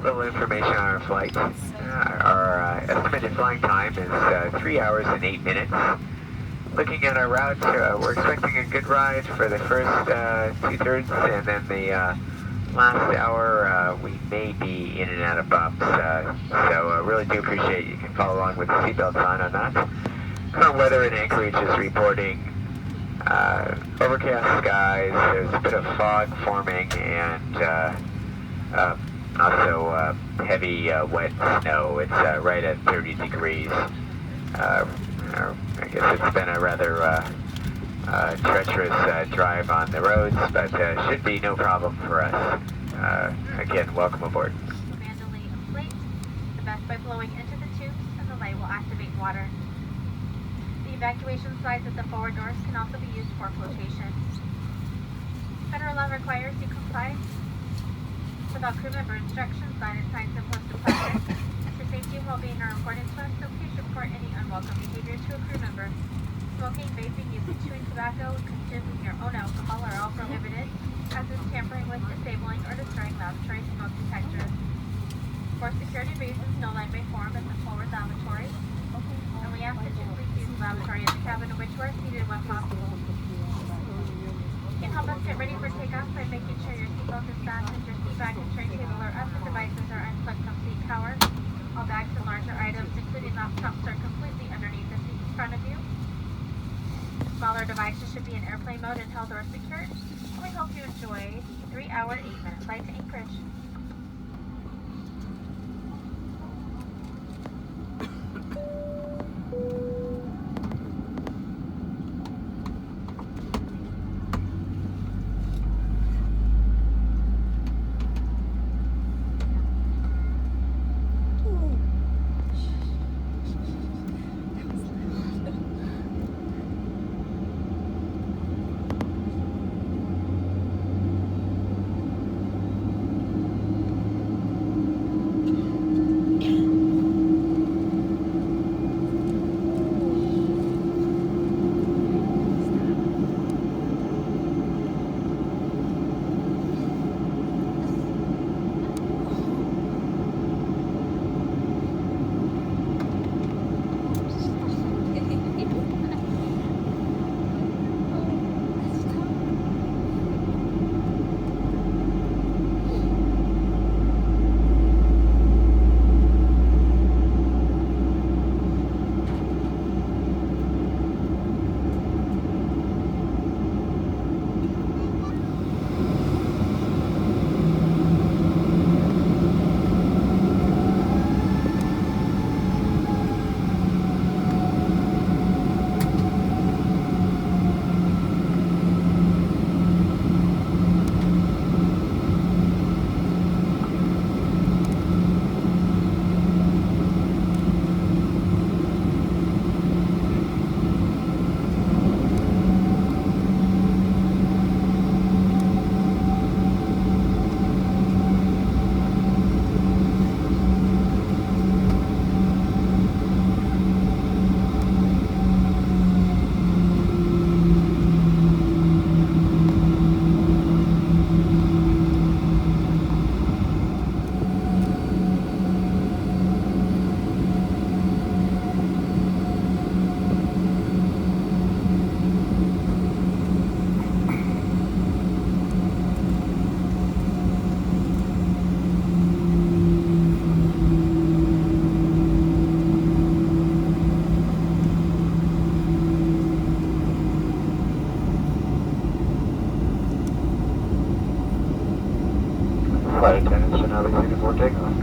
Little information on our flight. Our estimated flying time is 3 hours and 8 minutes. Looking at our route, we're expecting a good ride for the first 2/3, and then the last hour we may be in and out of bumps. So really do appreciate you can follow along with the seatbelts on that. Current weather in Anchorage is reporting overcast skies. There's a bit of fog forming and also heavy wet snow. It's right at 30 degrees. I guess it's been a rather treacherous drive on the roads, but should be no problem for us. Again, welcome aboard. Manually inflate the vest by blowing into the tubes, and the light will activate water. The evacuation slides at the forward doors can also be used for flotation. Federal law requires you comply with all crew member instructions, dotted signs, and posted placards. For safety and well-being are important to us, so please report any unwelcome behavior to a crew member. Smoking, vaping, using chewing tobacco, and consuming your own alcohol are all prohibited, as is tampering with, disabling, or destroying lavatory smoke detectors. For security reasons, no line may form at the forward lavatory, and we ask that you please use the lavatory in the cabin in which you are seated when possible. You can help us get ready for takeoff by making sure your seatbelt is fastened, your seat back and turntable are up, and devices are unplugged from seat power. All bags and larger items, including laptops, are completely underneath the seat in front of you. Smaller devices should be in airplane mode and held or secured. We hope you enjoy the 3-hour, 8-minute flight to Anchorage. Flight attendants are now leaving before takeoff.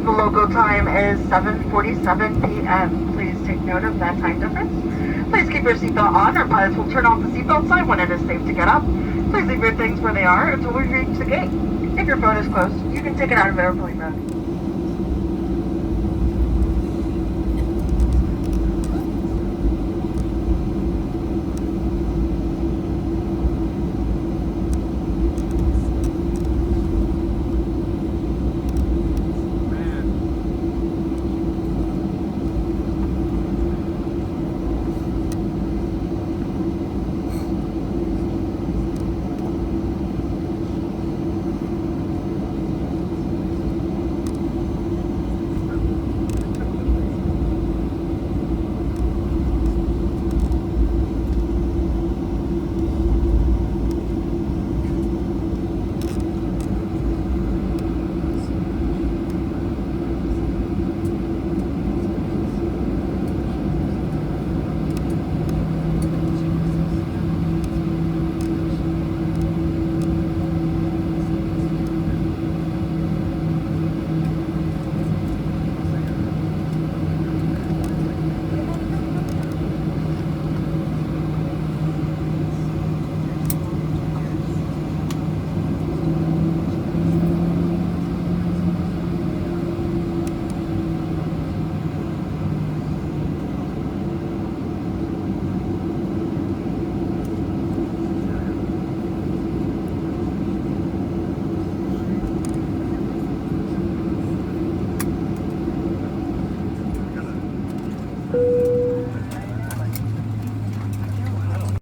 The local time is 7:47 p.m. Please take note of that time difference. Please keep your seatbelt on. Our pilots will turn off the seatbelt sign when it is safe to get up. Please leave your things where they are until we reach the gate. If your phone is closed, you can take it out of airplane mode.